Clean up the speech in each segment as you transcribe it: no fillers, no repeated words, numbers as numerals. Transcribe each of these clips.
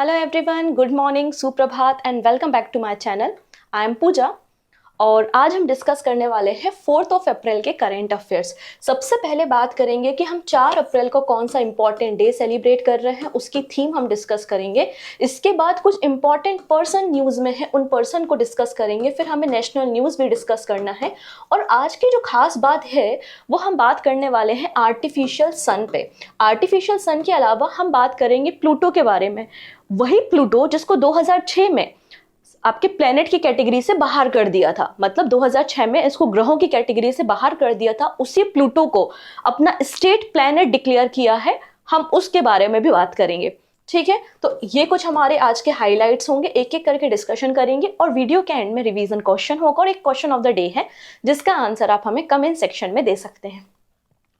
Hello everyone, good morning, सुप्रभात and welcome back to my channel. I am Pooja और आज हम डिस्कस करने वाले हैं 4 अप्रैल के करेंट अफेयर्स। सबसे पहले बात करेंगे कि हम 4 अप्रैल को कौन सा इंपॉर्टेंट डे सेलिब्रेट कर रहे हैं, उसकी थीम हम डिस्कस करेंगे। इसके बाद कुछ इंपॉर्टेंट पर्सन न्यूज़ में है, उन पर्सन को डिस्कस करेंगे। फिर हमें नेशनल न्यूज़ भी डिस्कस करना है और आज की जो खास बात है वो हम बात करने वाले हैं आर्टिफिशियल सन पे। आर्टिफिशियल सन के अलावा हम बात करेंगे प्लूटो के बारे में। वही प्लूटो जिसको 2006 में आपके प्लेनेट की कैटेगरी से बाहर कर दिया था, मतलब 2006 में इसको ग्रहों की कैटेगरी से बाहर कर दिया था, उसी प्लूटो को अपना स्टेट प्लेनेट डिक्लेयर किया है। हम उसके बारे में भी बात करेंगे, ठीक है। तो ये कुछ हमारे आज के हाइलाइट्स होंगे, एक एक करके डिस्कशन करेंगे और वीडियो के एंड में रिवीजन क्वेश्चन होगा और एक क्वेश्चन ऑफ द डे है जिसका आंसर आप हमें कमेंट सेक्शन में दे सकते हैं।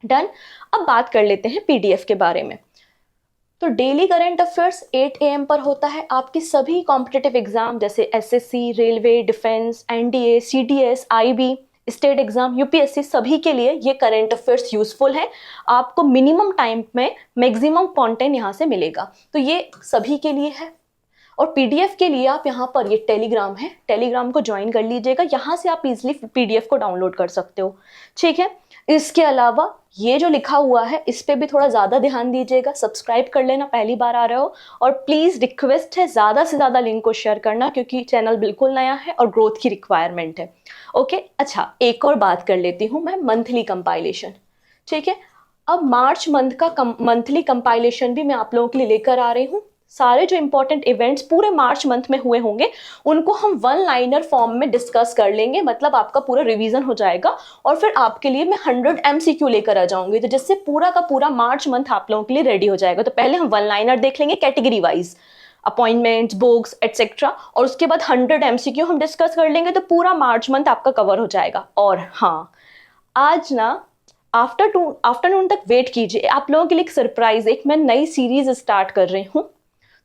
डन। अब बात कर लेते हैं पीडीएफ के बारे में। तो डेली करंट अफेयर्स 8 AM पर होता है। आपकी सभी कॉम्पिटिटिव एग्जाम जैसे SSC, railway, defence, NDA, CDS, IB, state exam, UPSC, सभी के लिए ये करंट अफेयर्स यूजफुल है। आपको मिनिमम टाइम में मैक्सिमम कंटेंट यहाँ से मिलेगा, तो ये सभी के लिए है। और पीडीएफ के लिए आप यहाँ पर ये टेलीग्राम है, टेलीग्राम को ज्वाइन कर लीजिएगा। यहाँ से आप इजीली पीडीएफ को डाउनलोड कर सकते हो, ठीक है। इसके अलावा ये जो लिखा हुआ है इस पे भी थोड़ा ज़्यादा ध्यान दीजिएगा। सब्सक्राइब कर लेना पहली बार आ रहे हो, और प्लीज़ रिक्वेस्ट है ज़्यादा से ज़्यादा लिंक को शेयर करना क्योंकि चैनल बिल्कुल नया है और ग्रोथ की रिक्वायरमेंट है। ओके, अच्छा एक और बात कर लेती हूँ मैं, मंथली कंपाइलेशन, ठीक है। अब मार्च मंथ का मंथली कंपाइलेशन भी मैं आप लोगों के लिए लेकर आ रही हूँ। सारे जो इंपॉर्टेंट इवेंट्स पूरे मार्च मंथ में हुए होंगे उनको हम 1 लाइनर फॉर्म में डिस्कस कर लेंगे, मतलब आपका पूरा रिवीजन हो जाएगा। और फिर आपके लिए मैं 100 MCQ लेकर आ जाऊंगी, तो जिससे पूरा का पूरा मार्च मंथ आप लोगों के लिए रेडी हो जाएगा। तो पहले हम 1 लाइनर देख लेंगे category wise, appointments, books etcetera, और उसके बाद 100 MCQ हम डिस्कस कर लेंगे, तो पूरा मार्च मंथ आपका कवर हो जाएगा। और हाँ, आज ना आफ्टरनून तक वेट कीजिए, आप लोगों के लिए एक सरप्राइज, एक मैं नई सीरीज स्टार्ट कर रही हूँ।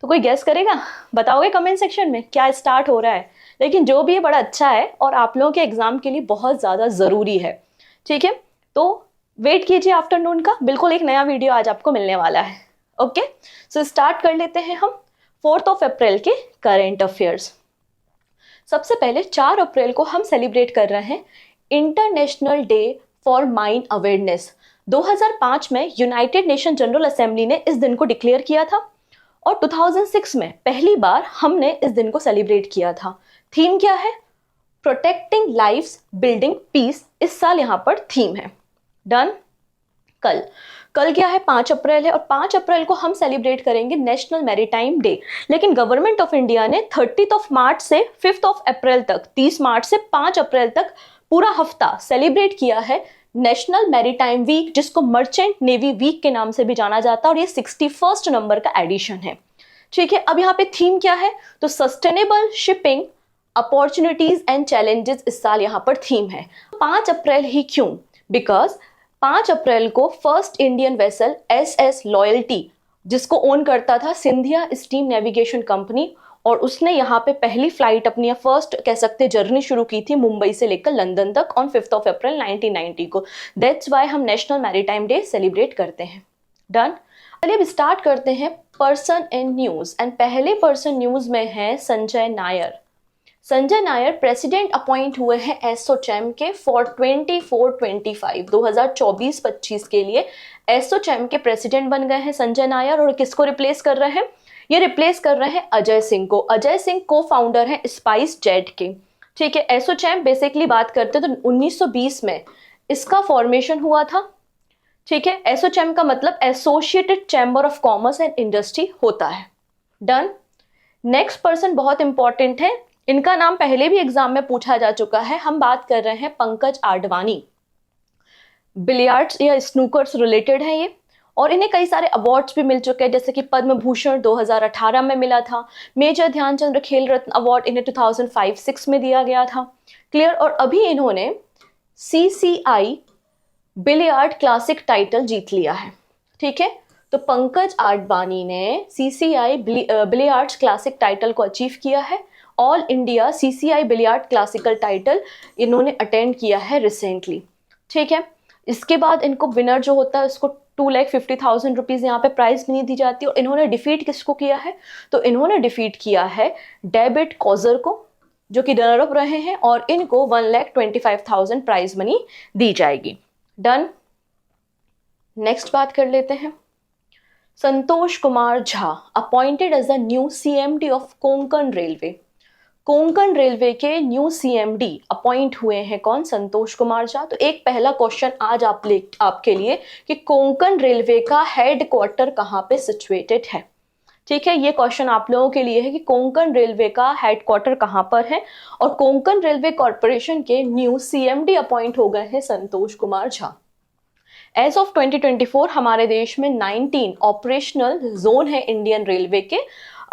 तो कोई गेस करेगा? बताओगे कमेंट सेक्शन में क्या स्टार्ट हो रहा है। लेकिन जो भी है बड़ा अच्छा है और आप लोगों के एग्जाम के लिए बहुत ज़्यादा ज़रूरी है, ठीक है। तो वेट कीजिए आफ्टरनून का, बिल्कुल एक नया वीडियो आज आपको मिलने वाला है। ओके, सो स्टार्ट कर लेते हैं हम 4 अप्रैल के करेंट अफेयर्स। सबसे पहले 4 अप्रैल को हम सेलिब्रेट कर रहे हैं international day for mine awareness. 2005 में यूनाइटेड नेशन जनरल असेंबली ने इस दिन को डिक्लेयर किया था और 2006 में पहली बार हमने इस दिन को सेलिब्रेट किया था। थीम क्या है? प्रोटेक्टिंग लाइव्स, बिल्डिंग पीस, इस साल यहाँ पर थीम है। डन। कल क्या है? 5 अप्रैल है और 5 अप्रैल को हम सेलिब्रेट करेंगे नेशनल मैरीटाइम डे। लेकिन गवर्नमेंट ऑफ इंडिया ने 30 मार्च से 5 अप्रैल तक, 30 मार्च से 5 अप्रैल तक पूरा हफ्ता सेलिब्रेट किया है नेशनल मैरीटाइम वीक, जिसको मर्चेंट नेवी वीक के नाम से भी जाना जाता है, और ये 61 नंबर का एडिशन है, ठीक है। अब यहाँ पे थीम क्या है? तो sustainable shipping, opportunities and challenges इस साल यहाँ पर थीम है। 5 अप्रैल ही क्यों? बिकॉज 5 अप्रैल को first Indian vessel SS loyalty, जिसको ओन करता था सिंधिया स्टीम नेविगेशन कंपनी, और उसने यहाँ पे पहली फ्लाइट अपनी फर्स्ट कह सकते जर्नी शुरू की थी मुंबई से लेकर लंदन तक ऑन 5 अप्रैल 1990 को। दैट्स वाई हम नेशनल मैरीटाइम डे सेलिब्रेट करते हैं। डन। चलिए अब स्टार्ट करते हैं पर्सन इन न्यूज, एंड पहले पर्सन न्यूज में है संजय नायर। संजय नायर प्रेसिडेंट अपॉइंट हुए हैं एसोचैम के फॉर 2024-25 2024-25 के लिए एसोचैम के प्रेसिडेंट बन गए हैं संजय नायर। और किसको रिप्लेस कर रहे हैं? ये रिप्लेस कर रहे हैं अजय सिंह को। अजय सिंह को फाउंडर हैं स्पाइस जेट के, ठीक है। एसोचैम बेसिकली बात करते हैं तो 1920 में इसका फॉर्मेशन हुआ था, ठीक है। एसोचैम का मतलब associated chamber of commerce and industry होता है। डन। नेक्स्ट पर्सन बहुत इंपॉर्टेंट है, इनका नाम पहले भी एग्जाम में पूछा जा चुका है। हम बात कर रहे हैं पंकज आडवाणी। बिलियर्ड्स या स्नूकर्स रिलेटेड है ये, और इन्हें कई सारे अवार्ड्स भी मिल चुके हैं, जैसे कि पद्म भूषण 2018 में मिला था, मेजर ध्यानचंद्र खेल रत्न अवार्ड इन्हें 2005-06 में दिया गया था। क्लियर। और अभी इन्होंने CCI बिलियर्ड क्लासिक टाइटल जीत लिया है, ठीक है। तो पंकज आडवाणी ने CCI बिलियर्ड्स क्लासिक टाइटल को अचीव किया है। All India CCI billiard classical title इन्होंने अटेंड किया है रिसेंटली, ठीक है। इसके बाद इनको विनर जो होता है उसको 2,50,000 रुपीज़ यहाँ पे प्राइज मनी दी जाती है। और इन्होंने डिफीट किसको किया है, तो इन्होंने डिफीट किया है डेविड कॉजर को, जो कि रनर अप रहे हैं, और इनको 1,25,000 प्राइज मनी दी जाएगी। डन। नेक्स्ट बात कर लेते हैं। Santosh Kumar Jha appointed as the new CMD of Konkan Railway. Konkan Railway के न्यू सीएमडी अपॉइंट हुए हैं कौन, संतोष कुमार झा। तो एक पहला क्वेश्चन आज आपके लिए कि कोंकण रेलवे का हेडक्वार्टर कहाँ पे सिचुएटेड है। ठीक है, ये क्वेश्चन आप लोगों के लिए है कि कोंकण रेलवे का हेडक्वार्टर कहाँ पर है, और कोंकण रेलवे कॉर्पोरेशन के न्यू सीएमडी अपॉइंट हो गए हैं संतोष कुमार झा। एज ऑफ 2024 हमारे देश में 19 ऑपरेशनल जोन है इंडियन रेलवे के,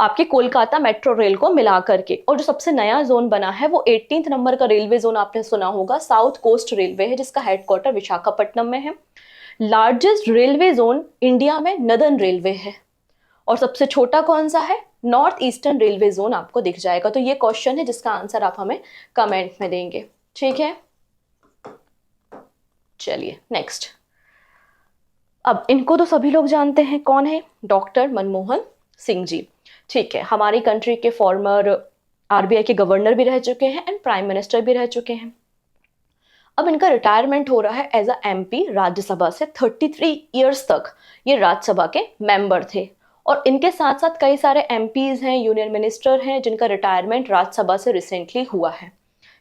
आपके कोलकाता मेट्रो रेल को मिला करके। और जो सबसे नया जोन बना है वो 18th नंबर का रेलवे जोन आपने सुना होगा, साउथ कोस्ट रेलवे है, जिसका हेडक्वार्टर विशाखापट्टनम में है। लार्जेस्ट रेलवे जोन इंडिया में नदर्न रेलवे है, और सबसे छोटा कौन सा है, नॉर्थ ईस्टर्न रेलवे जोन आपको दिख जाएगा। तो ये क्वेश्चन है जिसका आंसर आप हमें कमेंट में देंगे। ठीक है, चलिए नेक्स्ट। अब इनको तो सभी लोग जानते हैं, कौन है, डॉक्टर मनमोहन सिंह जी। ठीक है, हमारी कंट्री के फॉर्मर आरबीआई के गवर्नर भी रह चुके हैं एंड प्राइम मिनिस्टर भी रह चुके हैं। अब इनका रिटायरमेंट हो रहा है एज अ एमपी राज्यसभा से। 33 इयर्स तक ये राज्यसभा के मेंबर थे, और इनके साथ साथ कई सारे एमपीज हैं, यूनियन मिनिस्टर हैं, जिनका रिटायरमेंट राज्यसभा से रिसेंटली हुआ है।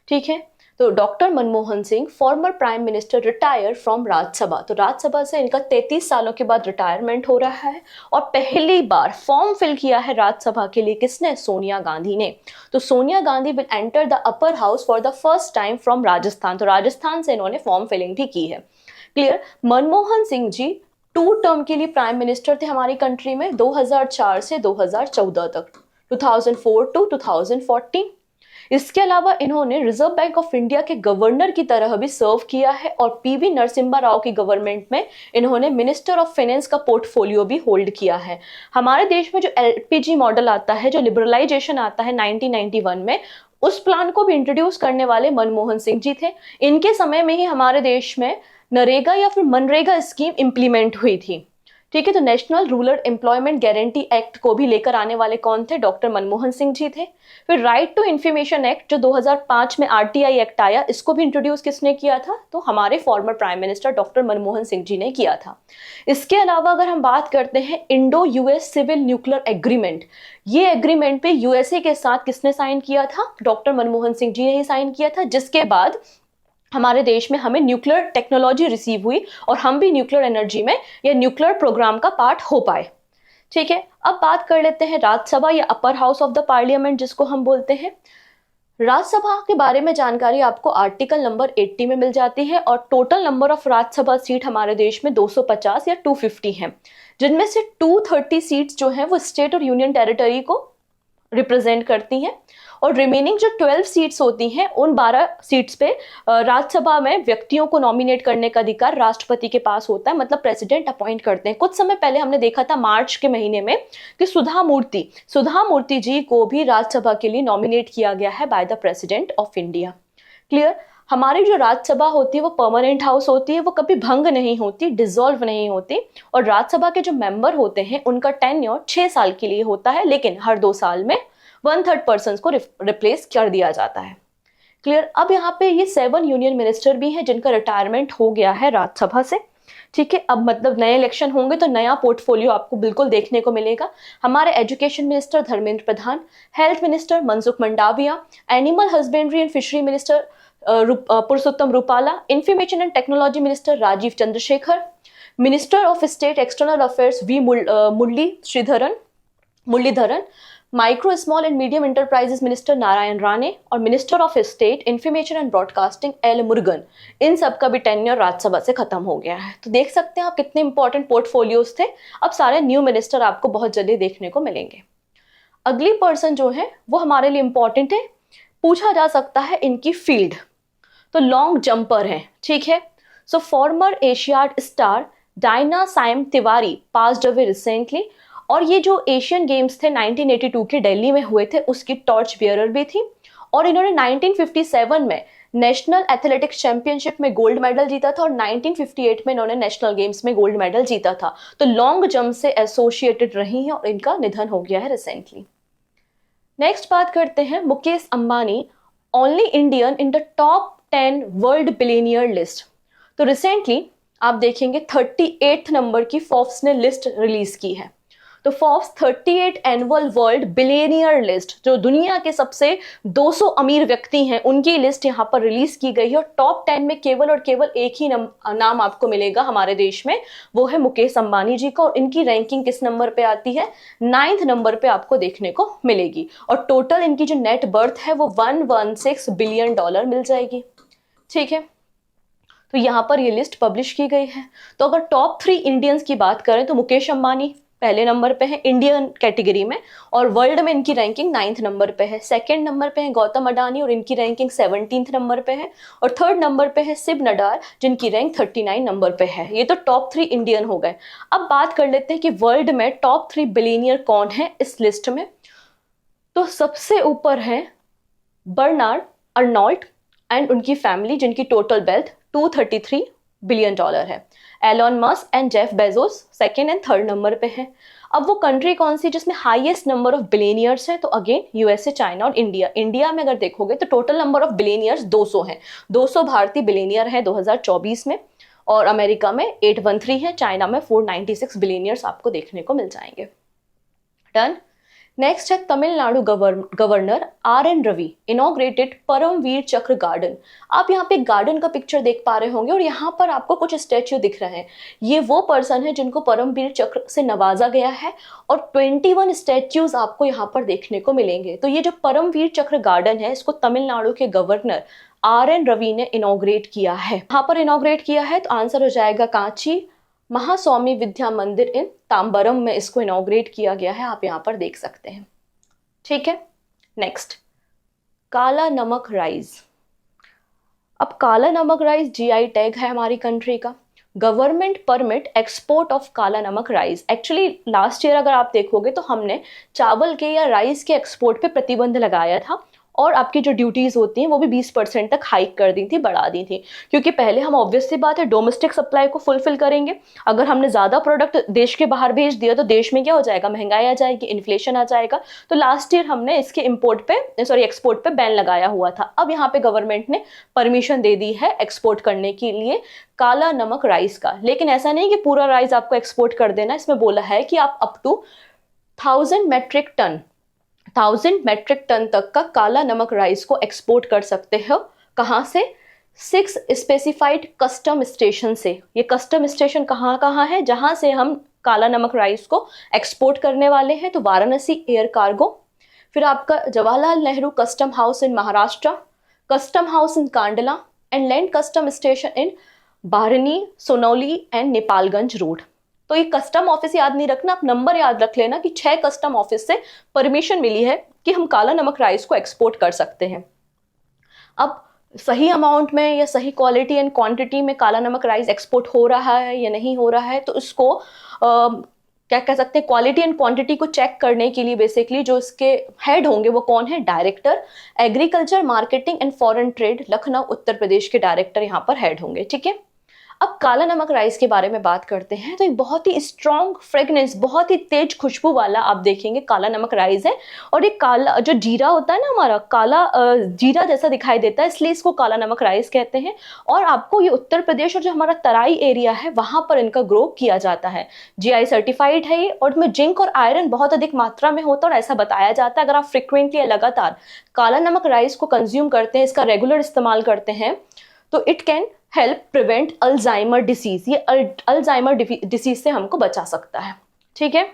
ठीक है, तो doctor Manmohan Singh farmer prime minister retire from Rajya Sabha. तो राज्यसभा से इनका 33 सालों के बाद रिटायरमेंट हो रहा है, और पहली बार फॉर्म फिल किया है राज्यसभा के लिए किसने, सोनिया गांधी ने। तो Sonia Gandhi will enter the upper house for the first time from Rajasthan. तो राजस्थान से इन्होंने फॉर्म फिलिंग भी की है। क्लियर। मनमोहन सिंह जी 2 टर्म के लिए प्राइम मिनिस्टर थे हमारी कंट्री में, 2004 से 2014 तक, 2004 टू 2014। इसके अलावा इन्होंने रिजर्व बैंक ऑफ इंडिया के गवर्नर की तरह भी सर्व किया है, और पीवी नरसिम्हा राव की गवर्नमेंट में इन्होंने मिनिस्टर ऑफ फाइनेंस का पोर्टफोलियो भी होल्ड किया है। हमारे देश में जो एलपीजी मॉडल आता है, जो लिबरलाइजेशन आता है 1991 में, उस प्लान को भी इंट्रोड्यूस करने वाले मनमोहन सिंह जी थे। इनके समय में ही हमारे देश में नरेगा या फिर मनरेगा स्कीम इंप्लीमेंट हुई थी। ठीक है, तो national rural employment guarantee act को भी लेकर आने वाले कौन थे, डॉक्टर मनमोहन सिंह जी थे। फिर राइट टू इंफॉर्मेशन एक्ट जो 2005 में आरटीआई एक्ट आया, इसको भी इंट्रोड्यूस किसने किया था, तो हमारे former prime minister doctor Manmohan Singh ji ने किया था। इसके अलावा अगर हम बात करते हैं Indo US civil nuclear agreement, ये एग्रीमेंट पे यूएसए के साथ किसने साइन किया था, डॉक्टर मनमोहन सिंह जी ने ही साइन किया था, जिसके बाद हमारे देश में हमें न्यूक्लियर टेक्नोलॉजी रिसीव हुई, और हम भी न्यूक्लियर एनर्जी में या न्यूक्लियर प्रोग्राम का पार्ट हो पाए। ठीक है, अब बात कर लेते हैं राज्यसभा या upper house of the parliament जिसको हम बोलते हैं। राज्यसभा के बारे में जानकारी आपको आर्टिकल नंबर 80 में मिल जाती है, और total number of Rajya Sabha seat हमारे देश में 250 या 250 हैं, जिनमें से 230 सीट्स जो हैं वो स्टेट और यूनियन टेरिटरी को रिप्रेजेंट करती हैं, और रिमेनिंग जो 12 सीट्स होती हैं उन 12 सीट्स पे राज्यसभा में व्यक्तियों को नॉमिनेट करने का अधिकार राष्ट्रपति के पास होता है, मतलब प्रेसिडेंट अपॉइंट करते हैं। कुछ समय पहले हमने देखा था मार्च के महीने में कि सुधा मूर्ति जी को भी राज्यसभा के लिए नॉमिनेट किया गया है by the president of India. Clear. हमारी जो राज्यसभा होती है वो परमानेंट हाउस होती है, वो कभी भंग नहीं होती, डिसॉल्व नहीं होती, और राज्यसभा के जो मेंबर होते हैं उनका टेन्योर 6 साल के लिए होता है, लेकिन हर 2 साल में 1/3 पर्सन को रिप्लेस कर दिया जाता है। क्लियर। अब यहाँ पे ये 7 यूनियन मिनिस्टर भी हैं जिनका रिटायरमेंट हो गया है राज्यसभा से। ठीक है, अब मतलब नए इलेक्शन होंगे तो नया पोर्टफोलियो आपको बिल्कुल देखने को मिलेगा। हमारे education minister Dharmendra Pradhan, health minister Mansukh Mandaviya, animal husbandry and fishery minister Parshottam Rupala, information and technology minister Rajeev Chandrasekhar, minister of state external affairs V Muraleedharan, micro small and medium enterprises minister Narayan Rane, और minister of state information and broadcasting L Murugan. इन सब का भी tenure Rajya Sabha से खत्म हो गया है। तो देख सकते हैं आप कितने इंपॉर्टेंट पोर्टफोलियोज थे। अब सारे न्यू मिनिस्टर आपको बहुत जल्दी देखने को मिलेंगे। अगली पर्सन जो है वो हमारे लिए इंपॉर्टेंट है, पूछा जा सकता है इनकी फील्ड, तो लॉन्ग जंपर है। ठीक है, so former Asiad star Diana Saim Tiwari passed away recently, और ये जो एशियन गेम्स थे 1982 के दिल्ली में हुए थे उसकी टॉर्च बियरर भी थी, और इन्होंने 1957 में नेशनल एथलेटिक्स चैंपियनशिप में गोल्ड मेडल जीता था और 1958 में इन्होंने नेशनल गेम्स में गोल्ड मेडल जीता था। तो लॉन्ग जंप से एसोसिएटेड रही हैं और इनका निधन हो गया है रिसेंटली। नेक्स्ट बात करते हैं Mukesh Ambani, only Indian in the top 10 world billionaire list. तो रिसेंटली आप देखेंगे 38 नंबर की फोर्ब्स ने लिस्ट रिलीज की है। तो Forbes 38 annual world billionaire list, जो दुनिया के सबसे 200 अमीर व्यक्ति हैं, उनकी लिस्ट यहाँ पर रिलीज की गई है और टॉप 10 में केवल और केवल एक ही नाम आपको मिलेगा हमारे देश में, वो है मुकेश अंबानी जी का। और इनकी रैंकिंग किस नंबर पे आती है? 9th नंबर पे आपको देखने को मिलेगी। और टोटल इनकी जो नेट वर्थ है वो $116 बिलियन मिल जाएगी। ठीक है, तो यहाँ पर ये लिस्ट पब्लिश की गई है। तो अगर टॉप 3 इंडियंस की बात करें तो मुकेश अंबानी पहले नंबर पे है इंडियन कैटेगरी में और वर्ल्ड में इनकी रैंकिंग 9th नंबर पे है। सेकंड नंबर पे है गौतम अडानी और इनकी रैंकिंग 17th नंबर पे है। और थर्ड नंबर पे है शिव नडार जिनकी रैंक 39 नंबर पे है। ये तो टॉप 3 इंडियन हो गए। अब बात कर लेते हैं कि वर्ल्ड में टॉप 3 बिलियनियर कौन है इस लिस्ट में। तो सबसे ऊपर है बर्नार्ड अर्नोल्ट एंड उनकी फैमिली जिनकी टोटल वेल्थ $233 बिलियन है। Elon Musk and Jeff Bezos second and third number पे है। अब वो कंट्री कौन सी जिसमें हाईएस्ट नंबर ऑफ बिलियनियर्स है? तो अगेन यूएसए, चाइना और इंडिया। इंडिया में अगर देखोगे तो टोटल नंबर ऑफ बिलियनियर्स 200 हैं। 200 भारतीय बिलियनियर है 2024 में और अमेरिका में 813 है, चाइना में 496 बिलियनियर्स आपको देखने को मिल जाएंगे। डन। नेक्स्ट है Tamil Nadu governor RN Ravi inaugurated Paramvir Chakra garden. आप यहाँ पे गार्डन का पिक्चर देख पा रहे होंगे और यहाँ पर आपको कुछ स्टैच्यू दिख रहे हैं। ये वो पर्सन है जिनको परमवीर चक्र से नवाजा गया है और 21 स्टैच्यूज आपको यहाँ पर देखने को मिलेंगे। तो ये जो परमवीर चक्र गार्डन है इसको तमिलनाडु के गवर्नर RN रवि ने इनॉग्रेट किया है। यहाँ पर इनॉग्रेट किया है तो आंसर हो जाएगा कांची महास्वामी विद्या मंदिर इन तांबरम में इसको इनॉग्रेट किया गया है। आप यहाँ पर देख सकते हैं। ठीक है, नेक्स्ट काला नमक राइस। अब काला नमक राइस GI टैग है हमारी कंट्री का। गवर्नमेंट परमिट एक्सपोर्ट ऑफ काला नमक राइस। एक्चुअली लास्ट ईयर अगर आप देखोगे तो हमने चावल के या राइस के एक्सपोर्ट पे प्रतिबंध लगाया था और आपकी जो ड्यूटीज होती हैं वो भी 20% तक हाइक कर दी थी, बढ़ा दी थी। क्योंकि पहले हम ऑब्वियस सी बात है डोमेस्टिक सप्लाई को फुलफिल करेंगे। अगर हमने ज़्यादा प्रोडक्ट देश के बाहर भेज दिया तो देश में क्या हो जाएगा? महंगाई आ जाएगी, इन्फ्लेशन आ जाएगा। तो लास्ट ईयर हमने इसके एक्सपोर्ट पे बैन लगाया हुआ था। अब यहाँ पे गवर्नमेंट ने परमिशन दे दी है एक्सपोर्ट करने के लिए काला नमक राइस का। लेकिन ऐसा नहीं कि पूरा राइस आपको एक्सपोर्ट कर देना। इसमें बोला है कि आप अप टू 1000 मेट्रिक टन तक का काला नमक राइस को एक्सपोर्ट कर सकते हो। कहाँ से? 6 स्पेसिफाइड कस्टम स्टेशन से। ये कस्टम स्टेशन कहाँ है जहां से हम काला नमक राइस को एक्सपोर्ट करने वाले हैं? तो वाराणसी एयर कार्गो, फिर आपका Jawaharlal Nehru custom house in Maharashtra, custom house in Kandla and land custom station in Barni, Sonauli and Nepalgunj road. तो ये कस्टम ऑफिस याद नहीं रखना, आप नंबर याद रख लेना कि 6 कस्टम ऑफिस से परमिशन मिली है कि हम काला नमक राइस को एक्सपोर्ट कर सकते हैं। अब सही अमाउंट में या सही क्वालिटी एंड क्वांटिटी में काला नमक राइस एक्सपोर्ट हो रहा है या नहीं हो रहा है, तो इसको क्या कह सकते हैं, क्वालिटी एंड क्वांटिटी को चेक करने के लिए बेसिकली जो इसके हेड होंगे वो कौन है? Director agriculture marketing and foreign trade, Lucknow Uttar Pradesh के डायरेक्टर यहाँ पर हेड होंगे। ठीक है, अब काला नमक राइस के बारे में बात करते हैं। तो एक बहुत ही स्ट्रॉन्ग फ्रेगनेंस, बहुत ही तेज खुशबू वाला आप देखेंगे काला नमक राइस है। और ये काला जो जीरा होता है ना हमारा, काला जीरा जैसा दिखाई देता है, इसलिए इसको काला नमक राइस कहते हैं। और आपको ये उत्तर प्रदेश और जो हमारा तराई एरिया है वहां पर इनका ग्रो किया जाता है। GI सर्टिफाइड है ये और इसमें जिंक और आयरन बहुत अधिक मात्रा में होता है और ऐसा बताया जाता है अगर आप फ्रिक्वेंटली या लगातार काला नमक राइस को कंज्यूम करते हैं, इसका रेगुलर इस्तेमाल करते हैं, तो it can help prevent Alzheimer disease. ये अल्जाइमर डिसीज से हमको बचा सकता है। ठीक है,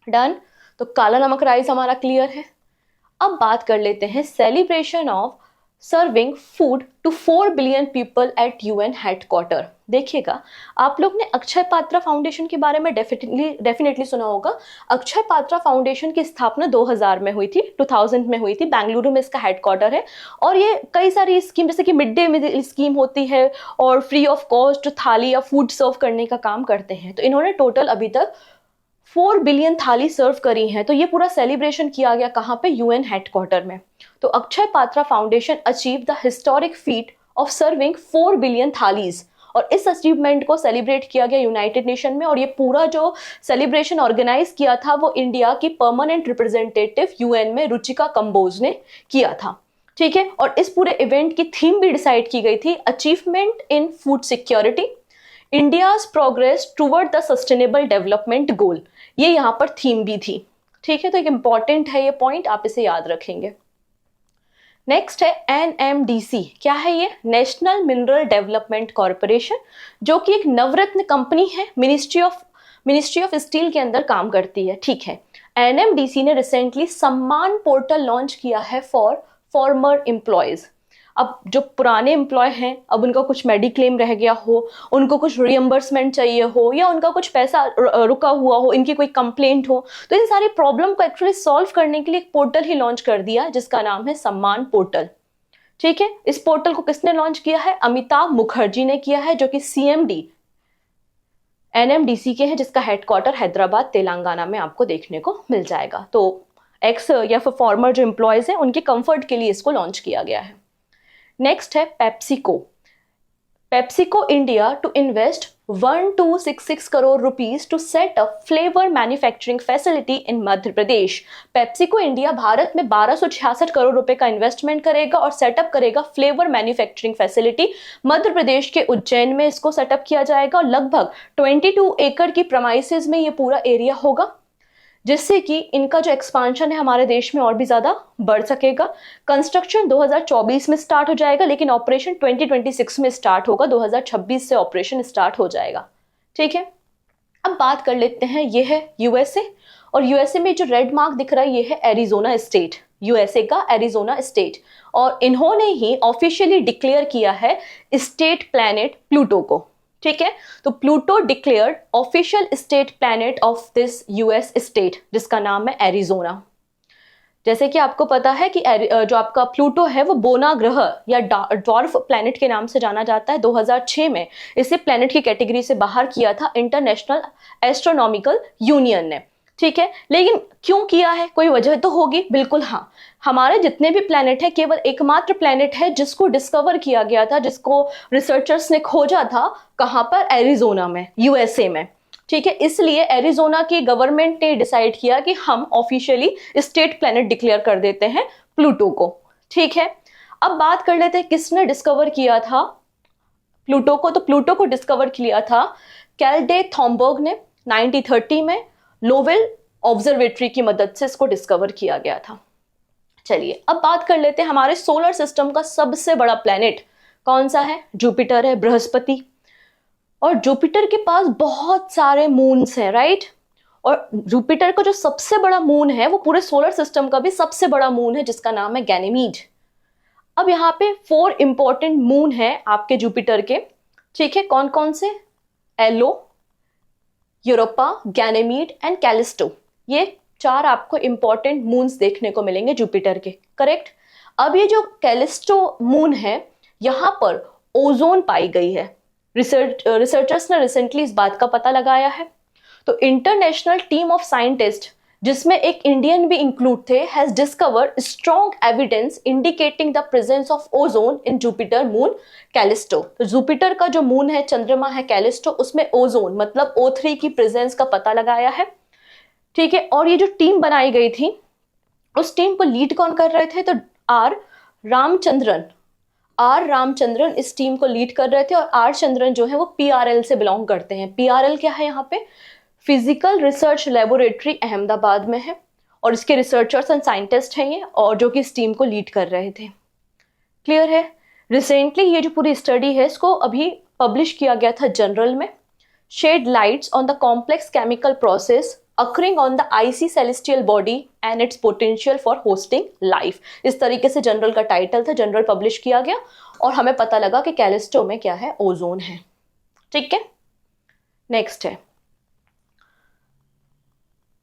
डन। तो काला नमक राइस हमारा क्लियर है। अब बात कर लेते हैं celebration of serving food to 4 billion people at UN headquarter. देखिएगा, आप लोग ने अक्षय पात्रा फाउंडेशन के बारे में डेफिनेटली सुना होगा। अक्षय पात्रा फाउंडेशन की स्थापना 2000 में हुई थी, 2000 में हुई थी। बेंगलुरु में इसका हेडक्वार्टर है और ये कई सारी स्कीम जैसे कि मिड डे मील स्कीम होती है और फ्री ऑफ कॉस्ट थाली या फूड सर्व करने का काम करते हैं। तो इन्होंने टोटल अभी तक 4 बिलियन थाली सर्व करी हैं। तो ये पूरा सेलिब्रेशन किया गया कहाँ पे? यूएन हेडक्वार्टर में। तो Akshay Patra foundation achieve the historic feet of serving 4 billion thalis, और इस अचीवमेंट को सेलिब्रेट किया गया यूनाइटेड नेशन में। और ये पूरा जो सेलिब्रेशन ऑर्गेनाइज किया था वो इंडिया की परमानेंट रिप्रेजेंटेटिव यूएन में रुचिका कंबोज ने किया था। ठीक है, और इस पूरे इवेंट की थीम भी डिसाइड की गई थी, achievement in food security, India's progress toward the sustainable development goal. ये यहाँ पर थीम भी थी। ठीक है, तो एक इंपॉर्टेंट है ये पॉइंट, आप इसे याद रखेंगे। नेक्स्ट है एनएमडीसी। क्या है ये? नेशनल मिनरल डेवलपमेंट कॉरपोरेशन, जो कि एक नवरत्न कंपनी है, मिनिस्ट्री ऑफ स्टील के अंदर काम करती है। ठीक है, एनएमडीसी ने रिसेंटली सम्मान पोर्टल लॉन्च किया है फॉर फॉर्मर एम्प्लॉयज। अब जो पुराने एम्प्लॉय हैं, अब उनका कुछ मेडिक्लेम रह गया हो, उनको कुछ रियम्बर्समेंट चाहिए हो, या उनका कुछ पैसा रुका हुआ हो, इनकी कोई कंप्लेंट हो, तो इन सारी प्रॉब्लम को एक्चुअली सॉल्व करने के लिए एक पोर्टल ही लॉन्च कर दिया जिसका नाम है सम्मान पोर्टल। ठीक है, इस पोर्टल को किसने लॉन्च किया है? अमिताभ मुखर्जी ने किया है, जो कि सीएमडी एनएमडीसी के हैं, जिसका हेडक्वार्टर हैदराबाद तेलंगाना में आपको देखने को मिल जाएगा। तो एक्स या फिर फॉर्मर जो एम्प्लॉयज हैं उनके कंफर्ट के लिए इसको लॉन्च किया गया है। नेक्स्ट है PepsiCo. PepsiCo India to invest 1266 crore rupees to set up flavour manufacturing facility in Madhya Pradesh. PepsiCo India Bharat में 1266 करोड़ रुपए का इन्वेस्टमेंट करेगा और सेटअप करेगा flavour manufacturing facility. Madhya Pradesh के उज्जैन में इसको सेटअप किया जाएगा और लगभग 22 एकड़ की प्रमाइसेस में ये पूरा एरिया होगा, जिससे कि इनका जो एक्सपांशन है हमारे देश में और भी ज्यादा बढ़ सकेगा। कंस्ट्रक्शन 2024 में स्टार्ट हो जाएगा, लेकिन ऑपरेशन 2026 में स्टार्ट होगा। 2026 से ऑपरेशन स्टार्ट हो जाएगा। ठीक है, अब बात कर लेते हैं, ये है यूएसए, और यूएसए में जो रेड मार्क दिख रहा है ये है एरिजोना स्टेट, यूएसए का एरिजोना स्टेट, और इन्होंने ही ऑफिशियली डिक्लेयर किया है स्टेट प्लैनेट प्लूटो को। ठीक है, तो Pluto declared official state planet of this US state, जिसका नाम है एरिजोना। जैसे कि आपको पता है कि जो आपका प्लूटो है वो बोना ग्रह या ड्वार्फ प्लैनेट के नाम से जाना जाता है। 2006 में इसे प्लैनेट की कैटेगरी से बाहर किया था इंटरनेशनल एस्ट्रोनॉमिकल यूनियन ने। ठीक है, लेकिन क्यों किया है? कोई वजह तो होगी, बिल्कुल हाँ। हमारे जितने भी प्लैनेट है, केवल एकमात्र प्लैनेट है जिसको डिस्कवर किया गया था, जिसको रिसर्चर्स ने खोजा था, कहां पर? एरिजोना में, यूएसए में। ठीक है, इसलिए एरिजोना की गवर्नमेंट ने डिसाइड किया कि हम ऑफिशियली स्टेट प्लैनेट डिक्लेयर कर देते हैं प्लूटो को। ठीक है, अब बात कर लेते हैं किसने डिस्कवर किया था प्लूटो को। तो प्लूटो को डिस्कवर किया था कैल्डे थॉम्बर्ग ने 1930 में। लोवेल ऑब्जर्वेटरी की मदद से इसको डिस्कवर किया गया था। चलिए अब बात कर लेते हैं हमारे सोलर सिस्टम का सबसे बड़ा प्लैनेट कौन सा है? जुपिटर है, बृहस्पति। और जुपिटर के पास बहुत सारे मून्स हैं, राइट। और जुपिटर का जो सबसे बड़ा मून है वो पूरे सोलर सिस्टम का भी सबसे बड़ा मून है, जिसका नाम है गैनीमीड। अब यहाँ पे 4 इंपॉर्टेंट मून है आपके जुपिटर के। ठीक है, कौन कौन से? Io, Europa, Ganymede and Callisto. ये 4 आपको इंपॉर्टेंट मून्स देखने को मिलेंगे जुपिटर के। करेक्ट। अब ये जो कैलिस्टो मून है, यहां पर ओजोन पाई गई है। रिसर्चर्स ने रिसेंटली इस बात का पता लगाया है। तो इंटरनेशनल टीम ऑफ साइंटिस्ट, जिसमें एक इंडियन भी इंक्लूड थे, has discovered strong evidence indicating the presence of ozone in Jupiter moon Callisto. तो जुपिटर का जो मून है, चंद्रमा है कैलिस्टो, उसमें ओजोन मतलब O3 की प्रेजेंस का पता लगाया है। ठीक है, और ये जो टीम बनाई गई थी, उस टीम को लीड कौन कर रहे थे? तो आर रामचंद्रन इस टीम को लीड कर रहे थे। और आर चंद्रन जो है वो PRL से बिलोंग करते हैं। PRL क्या है? यहाँ पे फिजिकल रिसर्च लेबोरेटरी अहमदाबाद में है, और इसके रिसर्चर्स एंड साइंटिस्ट हैं ये, और जो कि इस टीम को लीड कर रहे थे। क्लियर है। रिसेंटली ये जो पूरी स्टडी है इसको अभी पब्लिश किया गया था जर्नल में। Shed lights on the complex chemical process occurring on the icy celestial body and its potential for hosting life। इस तरीके से जर्नल का टाइटल था, जर्नल पब्लिश किया गया और हमें पता लगा कि कैलिस्टो में क्या है? ओजोन है। ठीक है, नेक्स्ट है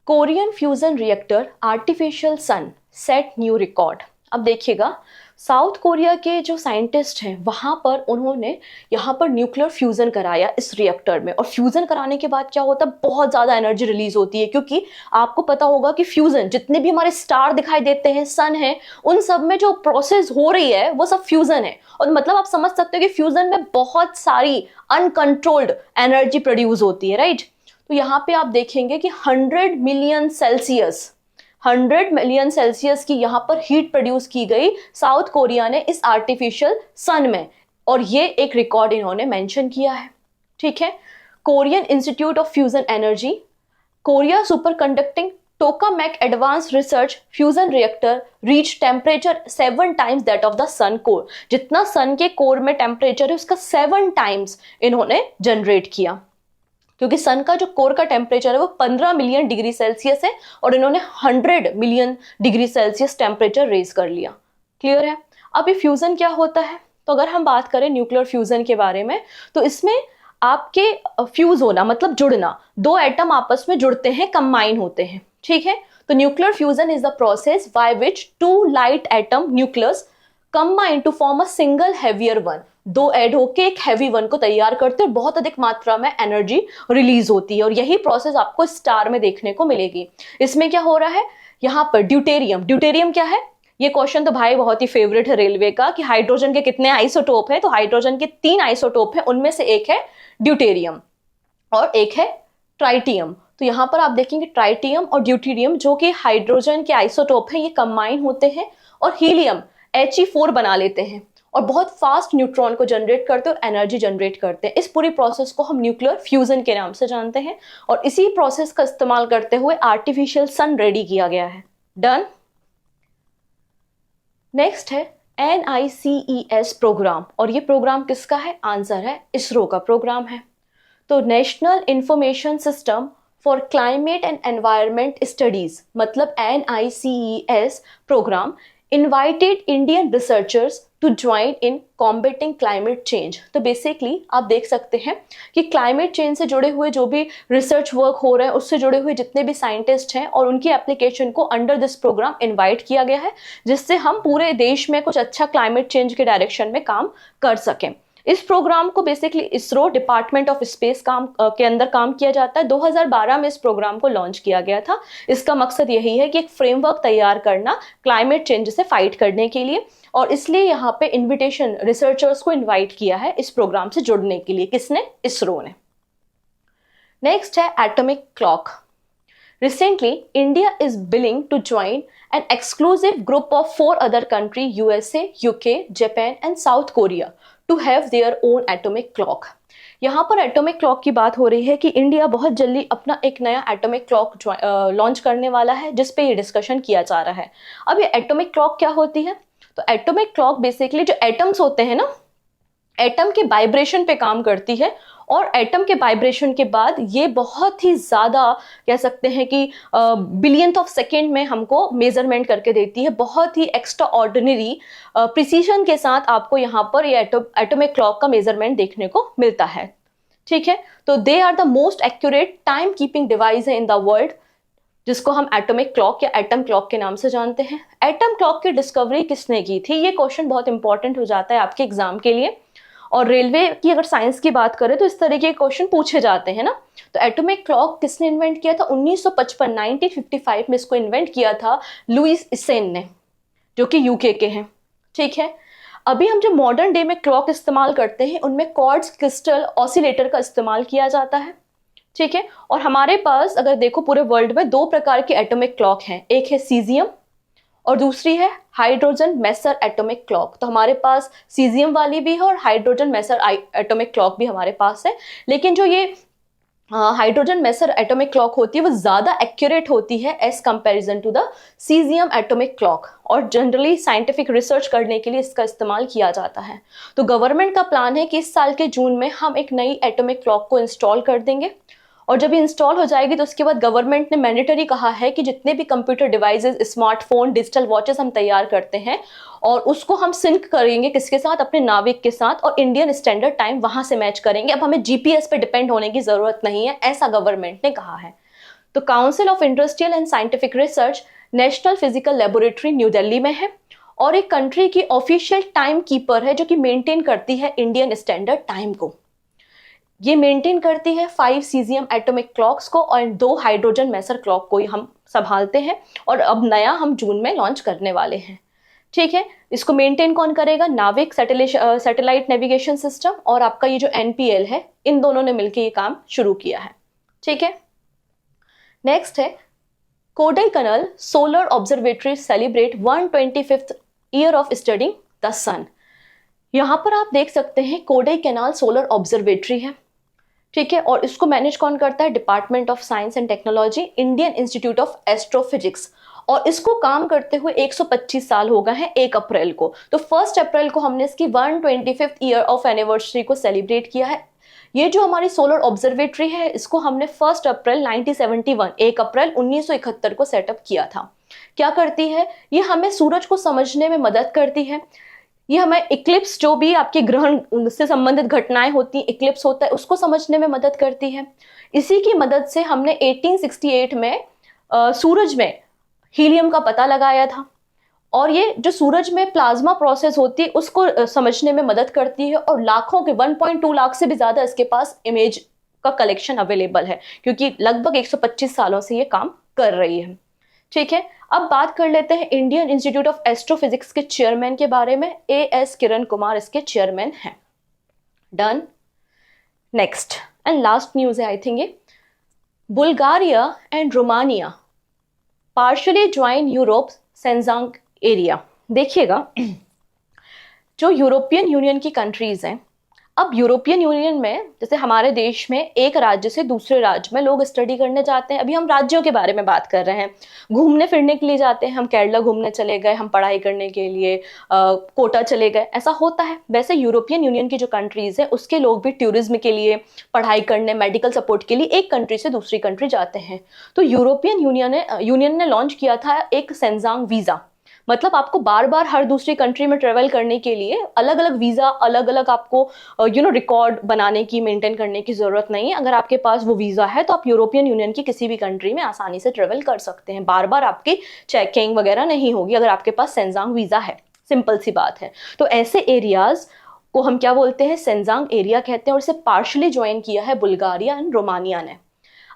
Korean fusion reactor artificial sun set new record. अब देखिएगा, साउथ कोरिया के जो साइंटिस्ट हैं वहाँ पर उन्होंने यहाँ पर न्यूक्लियर फ्यूज़न कराया इस रिएक्टर में, और फ्यूज़न कराने के बाद क्या होता है, बहुत ज़्यादा एनर्जी रिलीज होती है, क्योंकि आपको पता होगा कि फ्यूज़न, जितने भी हमारे स्टार दिखाई देते हैं, सन है, उन सब में जो प्रोसेस हो रही है वो सब फ्यूज़न है। और मतलब आप समझ सकते हो कि फ्यूज़न में बहुत सारी अनकंट्रोल्ड एनर्जी प्रोड्यूस होती है, राइट। तो यहाँ पे आप देखेंगे कि 100 मिलियन सेल्सियस की यहाँ पर हीट प्रोड्यूस की गई साउथ कोरिया ने इस आर्टिफिशियल सन में, और ये एक रिकॉर्ड इन्होंने मेंशन किया है, ठीक है। Korean Institute of Fusion Energy, Korea superconducting tokamak advance research fusion reactor reach temperature 7 times that of the sun core. जितना सन के कोर में टेम्परेचर है उसका 7 टाइम्स इन्होंने जनरेट किया, क्योंकि सन का जो कोर का टेम्परेचर है वो 15 मिलियन डिग्री सेल्सियस है, और इन्होंने 100 million degree Celsius temperature raise कर लिया। क्लियर है। अब ये फ्यूजन क्या होता है, तो अगर हम बात करें न्यूक्लियर फ्यूजन के बारे में, तो इसमें आपके फ्यूज होना मतलब जुड़ना, दो एटम आपस में जुड़ते हैं, कंबाइन होते हैं, ठीक है। तो nuclear fusion is the process by which 2 light atom nucleus combine to form a single heavier one. दो ऐड होके एक हैवी वन को तैयार करते हैं, बहुत अधिक मात्रा में एनर्जी रिलीज होती है, और यही प्रोसेस आपको स्टार में देखने को मिलेगी। इसमें क्या हो रहा है, यहाँ पर ड्यूटेरियम क्या है, ये क्वेश्चन तो भाई बहुत ही फेवरेट है रेलवे का, कि हाइड्रोजन के कितने आइसोटोप है, तो हाइड्रोजन के 3 आइसोटोप है, उनमें से एक है ड्यूटेरियम और एक है ट्राइटियम। तो यहाँ पर आप देखेंगे ट्राइटियम और ड्यूटेरियम जो कि हाइड्रोजन के आइसोटोप है, ये कंबाइन होते हैं और हीलियम He4 बना लेते हैं, और बहुत फास्ट न्यूट्रॉन को जनरेट करते हैं और एनर्जी जनरेट करते हैं। इस पूरी प्रोसेस को हम न्यूक्लियर फ्यूजन के नाम से जानते हैं, और इसी प्रोसेस का इस्तेमाल करते हुए आर्टिफिशियल सन रेडी किया गया है। डन। नेक्स्ट है NICES प्रोग्राम, और ये प्रोग्राम किसका है, आंसर है इसरो का प्रोग्राम है। तो national information system for climate and environment studies, मतलब NICES program invited Indian researchers to join in combating climate change. तो बेसिकली आप देख सकते हैं कि क्लाइमेट चेंज से जुड़े हुए जो भी रिसर्च वर्क हो रहे हैं, उससे जुड़े हुए जितने भी साइंटिस्ट हैं और उनकी एप्लीकेशन को अंडर दिस प्रोग्राम इनवाइट किया गया है, जिससे हम पूरे देश में कुछ अच्छा क्लाइमेट चेंज के डायरेक्शन में काम कर सकें। इस प्रोग्राम को basically ISRO department of space के अंदर काम किया जाता है। 2012 में इस प्रोग्राम को लॉन्च किया गया था। इसका मकसद यही है कि एक फ्रेमवर्क तैयार करना क्लाइमेट चेंज से फाइट करने के लिए, और इसलिए यहाँ पे इन्विटेशन रिसर्चर्स को इनवाइट किया है इस प्रोग्राम से जुड़ने के लिए। किसने, इसरो ने। नेक्स्ट है atomic clock. Recently, India is willing to join an exclusive group of 4 other countries, USA, UK, Japan and South Korea, to have their own atomic clock. यहाँ पर एटॉमिक क्लॉक की बात हो रही है कि इंडिया बहुत जल्दी अपना एक नया एटॉमिक क्लॉक लॉन्च करने वाला है, जिस पे ये डिस्कशन किया जा रहा है। अब ये एटॉमिक क्लॉक क्या होती है, तो एटॉमिक क्लॉक बेसिकली जो एटम्स होते हैं ना, एटम के वाइब्रेशन पे काम करती है, और एटम के वाइब्रेशन के बाद ये बहुत ही ज़्यादा कह सकते हैं कि बिलियंथ ऑफ सेकेंड में हमको मेजरमेंट करके देती है। बहुत ही एक्स्ट्रा ऑर्डिनरी प्रिसीजन के साथ आपको यहाँ पर ये एटॉमिक क्लॉक का मेजरमेंट देखने को मिलता है, ठीक है। तो they are the most accurate time keeping device है इन द वर्ल्ड, जिसको हम एटॉमिक क्लॉक या एटम क्लॉक के नाम से जानते हैं। एटम क्लॉक की डिस्कवरी किसने की थी, ये क्वेश्चन बहुत इंपॉर्टेंट हो जाता है आपके एग्जाम के लिए, और रेलवे की अगर साइंस की बात करें तो इस तरह के क्वेश्चन पूछे जाते हैं ना। तो एटॉमिक क्लॉक किसने इन्वेंट किया था, 1955 1955 में इसको इन्वेंट किया था लुइस इसेन ने, जो कि यूके के हैं, ठीक है। अभी हम जो मॉडर्न डे में क्लॉक इस्तेमाल करते हैं उनमें क्वार्ट्ज क्रिस्टल ऑसिलेटर का इस्तेमाल किया जाता है, ठीक है। और हमारे पास अगर देखो पूरे वर्ल्ड में 2 प्रकार की एटॉमिक क्लॉक हैं, एक है सीजियम और दूसरी है हाइड्रोजन मेसर एटॉमिक क्लॉक। तो हमारे पास सीजियम वाली भी है और हाइड्रोजन मेसर एटॉमिक क्लॉक भी हमारे पास है, लेकिन जो ये हाइड्रोजन मेसर एटॉमिक क्लॉक होती है वो ज़्यादा एक्यूरेट होती है as comparison to the caesium atomic clock, और जनरली साइंटिफिक रिसर्च करने के लिए इसका इस्तेमाल किया जाता है। तो गवर्नमेंट का प्लान है कि इस साल के जून में हम एक नई एटॉमिक क्लॉक को इंस्टॉल कर देंगे, और जब ये इंस्टॉल हो जाएगी तो उसके बाद गवर्नमेंट ने मैंडेटरी कहा है कि जितने भी computer devices, smartphone, digital watches हम तैयार करते हैं और उसको हम सिंक करेंगे किसके साथ, अपने नाविक के साथ, और इंडियन स्टैंडर्ड टाइम वहां से मैच करेंगे। अब हमें जीपीएस पे डिपेंड होने की जरूरत नहीं है, ऐसा गवर्नमेंट ने कहा है। तो council of industrial and scientific research national physical laboratory new Delhi में है, और एक कंट्री की ऑफिशियल टाइम कीपर है जो कि मेंटेन करती है इंडियन स्टैंडर्ड टाइम को। ये मेंटेन करती है 5 सीजियम एटॉमिक क्लॉक्स को और 2 हाइड्रोजन मेसर क्लॉक को हम संभालते हैं, और अब नया हम जून में लॉन्च करने वाले हैं। ठीक है, इसको मेंटेन कौन करेगा? नाविक सैटेलाइट नेविगेशन सिस्टम और आपका ये जो एनपीएल है, इन दोनों ने मिलकर ये काम शुरू किया है। ठीक है, नेक्स्ट है Kodaikanal solar observatory celebrate 125th year of studying the sun. यहां पर आप देख सकते हैं कोडाईकनाल सोलर ऑब्जर्वेटरी है। ठीक है, और इसको मैनेज कौन करता है? Department of science and technology, Indian Institute of astrophysics, और इसको काम करते हुए 125 साल हो गए हैं 1 अप्रैल को। तो 1 अप्रैल को हमने इसकी 125th ईयर ऑफ एनिवर्सरी को सेलिब्रेट किया है। ये जो हमारी सोलर ऑब्जर्वेटरी है, इसको हमने 1 अप्रैल 1971 1 अप्रैल 1971 को सेटअप किया था। क्या करती है? ये हमें सूरज को समझने में मदद करती है। ये हमें इक्लिप्स, जो भी आपके ग्रहण से संबंधित घटनाएं होती हैं, इक्लिप्स होता है, उसको समझने में मदद करती है। इसी की मदद से हमने 1868 में सूरज में हीलियम का पता लगाया था, और ये जो सूरज में प्लाज्मा प्रोसेस होती है उसको समझने में मदद करती है, और लाखों के 1.2 लाख से भी ज्यादा इसके पास इमेज का कलेक्शन अवेलेबल है, क्योंकि लगभग 125 सालों से ये काम कर रही है। ठीक है, अब बात कर लेते हैं इंडियन इंस्टीट्यूट ऑफ एस्ट्रोफिजिक्स के चेयरमैन के बारे में। एएस किरण कुमार इसके चेयरमैन हैं। Done. Next and last news है आई थिंक ये, Bulgaria and Romania partially join Europe Schengen area. देखिएगा, जो यूरोपियन यूनियन की कंट्रीज हैं, अब यूरोपियन यूनियन में जैसे हमारे देश में एक राज्य से दूसरे राज्य में लोग स्टडी करने जाते हैं। अभी हम राज्यों के बारे में बात कर रहे हैं, घूमने फिरने के लिए जाते हैं। हम केरला घूमने चले गए, हम पढ़ाई करने के लिए कोटा चले गए, ऐसा होता है। वैसे यूरोपियन यूनियन की जो कंट्रीज है उसके लोग भी टूरिज्म के लिए, पढ़ाई करने, मेडिकल सपोर्ट के लिए एक कंट्री से दूसरी कंट्री जाते हैं। तो यूरोपियन यूनियन ने लॉन्च किया था एक सेंजांग वीजा। मतलब आपको बार बार हर दूसरी कंट्री में ट्रेवल करने के लिए अलग अलग वीजा, अलग अलग आपको रिकॉर्ड बनाने की, मेंटेन करने की जरूरत नहीं है। अगर आपके पास वो वीजा है तो आप यूरोपियन यूनियन की किसी भी कंट्री में आसानी से ट्रेवल कर सकते हैं। बार बार आपकी चेकिंग वगैरह नहीं होगी अगर आपके पास सेंजांग वीजा है। सिंपल सी बात है। तो ऐसे एरियाज को हम क्या बोलते हैं? सेंजांग एरिया कहते हैं, और इसे पार्शियली ज्वाइन किया है बुल्गारिया एंड रोमानिया ने।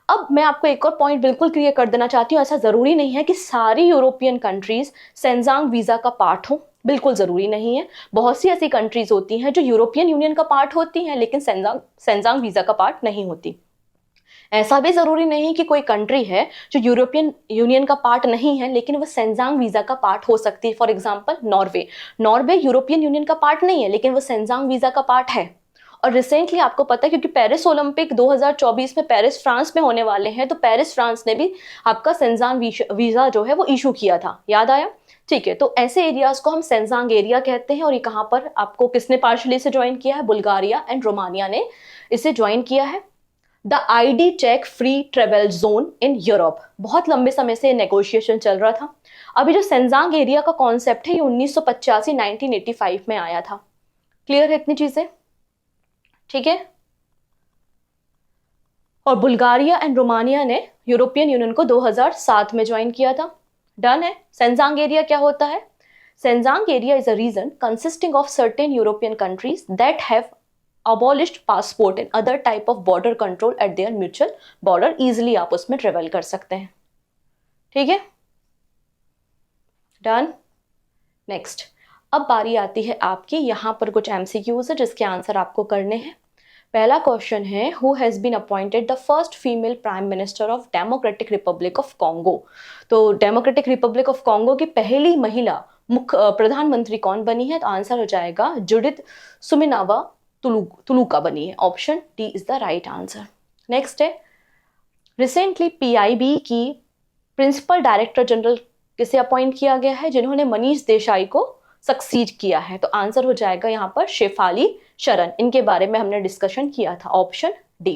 अब मैं आपको एक और पॉइंट बिल्कुल क्लियर कर देना चाहती हूँ, ऐसा जरूरी नहीं है कि सारी यूरोपियन कंट्रीज सेंजांग वीजा का पार्ट हो, बिल्कुल जरूरी नहीं है। बहुत सी ऐसी कंट्रीज होती हैं जो यूरोपियन यूनियन का पार्ट होती हैं लेकिन सेंजांग वीजा का पार्ट नहीं होती। ऐसा भी जरूरी नहीं कि कोई कंट्री है जो यूरोपियन यूनियन का पार्ट नहीं है लेकिन वो सेंजांग वीजा का पार्ट हो सकती है। For example Norway European union का पार्ट नहीं है लेकिन वो सेंजांग वीजा का पार्ट है। और रिसेंटली आपको पता है, क्योंकि पेरिस ओलंपिक 2024 में पेरिस फ्रांस में होने वाले हैं, तो पेरिस फ्रांस ने भी आपका सेंजांग वीजा जो है वो इशू किया था। याद आया? ठीक है, तो ऐसे एरियाज को हम सेंजांग एरिया कहते हैं। और ये कहाँ पर आपको किसने पार्शियली से ज्वाइन किया है? बुल्गारिया एंड रोमानिया ने इसे ज्वाइन किया है। The ID check free travel zone in Europe, बहुत लंबे समय से नेगोशिएशन चल रहा था। अभी जो सेंजांग एरिया का कॉन्सेप्ट है ये 1985-1985 में आया था। क्लियर है इतनी चीजें? ठीक है, और बुल्गारिया एंड रोमानिया ने यूरोपियन यूनियन को 2007 में ज्वाइन किया था। डन है। सेंजांग एरिया क्या होता है? Schengen area is a region consisting of certain European countries that have abolished passport and other type of border control at their mutual border। easily आप उसमें ट्रेवल कर सकते हैं। ठीक है, डन। नेक्स्ट, अब बारी आती है आपकी। यहां पर कुछ एमसीक्यूज है जिसके आंसर आपको करने हैं। पहला क्वेश्चन है, who has been appointed the first female prime minister of Democratic Republic of Congo. तो डेमोक्रेटिक रिपब्लिक ऑफ कॉन्गो की पहली महिला मुख्य प्रधानमंत्री कौन बनी है? तो आंसर हो जाएगा जुडिथ सुमिनावा तुलुका बनी है। Option D is the right answer. Next है, रिसेंटली पीआईबी की प्रिंसिपल डायरेक्टर जनरल किसे अपॉइंट किया गया है जिन्होंने मनीष देसाई को सक्सीड किया है? तो आंसर हो जाएगा यहाँ पर शेफाली शरण। इनके बारे में हमने डिस्कशन किया था। Option D.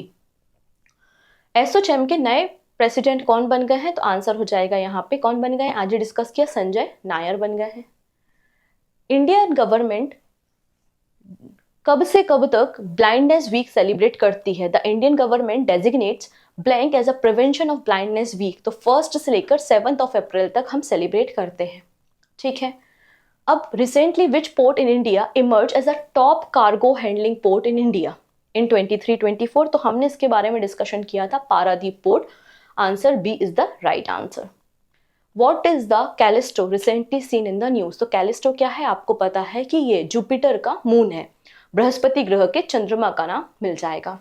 एसोचैम के नए प्रेसिडेंट कौन बन गए हैं? तो आंसर हो जाएगा यहाँ पे कौन बन गए? आज ही डिस्कस किया, संजय नायर बन गए हैं। इंडियन गवर्नमेंट कब से कब तक ब्लाइंडनेस वीक सेलिब्रेट करती है? The Indian government designates blank as a prevention of blindness week. तो 1 से लेकर 7 अप्रैल तक हम सेलिब्रेट करते हैं। ठीक है, अब recently which port in India emerge as a top cargo handling port in India in 23-24? तो हमने इसके बारे में डिस्कशन किया था, Paradip port. Answer B is the right answer. What is the Callisto recently seen in the news? तो Callisto क्या है, आपको पता है कि ये जुपिटर का मून है, बृहस्पति ग्रह के चंद्रमा का नाम मिल जाएगा।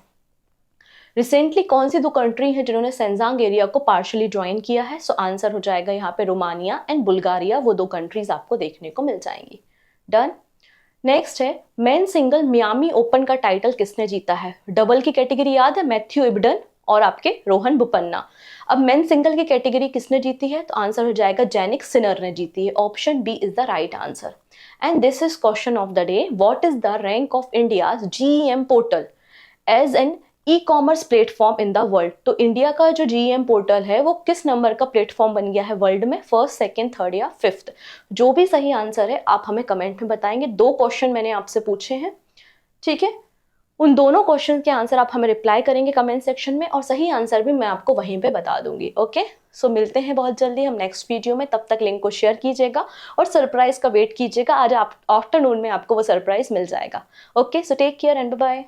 रिसेंटली कौन सी दो कंट्री है जिन्होंने सेंजांग एरिया को पार्शियली ज्वाइन किया है? सो आंसर हो जाएगा यहाँ पे रोमानिया एंड बुल्गारिया, वो दो कंट्रीज आपको देखने को मिल जाएंगी। डन। नेक्स्ट है मेन सिंगल मियामी ओपन का टाइटल किसने जीता है? डबल की कैटेगरी याद है, मैथ्यू इब्डन और आपके रोहन बोपन्ना। अब मेन सिंगल की कैटेगरी किसने जीती है? तो आंसर हो जाएगा जैनिक सिनर ने जीती है। Option B is the right answer. And this is question of the day, what is the rank of India's GEM portal as an e-commerce platform in the world? तो India का जो GEM portal है वो किस number का platform बन गया है वर्ल्ड में, फर्स्ट, सेकंड, थर्ड या फिफ्थ? जो भी सही आंसर है आप हमें कमेंट में बताएंगे। 2 क्वेश्चन मैंने आपसे पूछे हैं, ठीक है, उन दोनों क्वेश्चन के आंसर आप हमें रिप्लाई करेंगे कमेंट सेक्शन में, और सही आंसर भी मैं आपको वहीं पे बता दूंगी। ओके, सो मिलते हैं बहुत जल्दी हम नेक्स्ट वीडियो में। तब तक लिंक को शेयर कीजिएगा और सरप्राइज का वेट कीजिएगा। आज आप आफ्टरनून में आपको वो सरप्राइज मिल जाएगा। Okay, so take care and bye.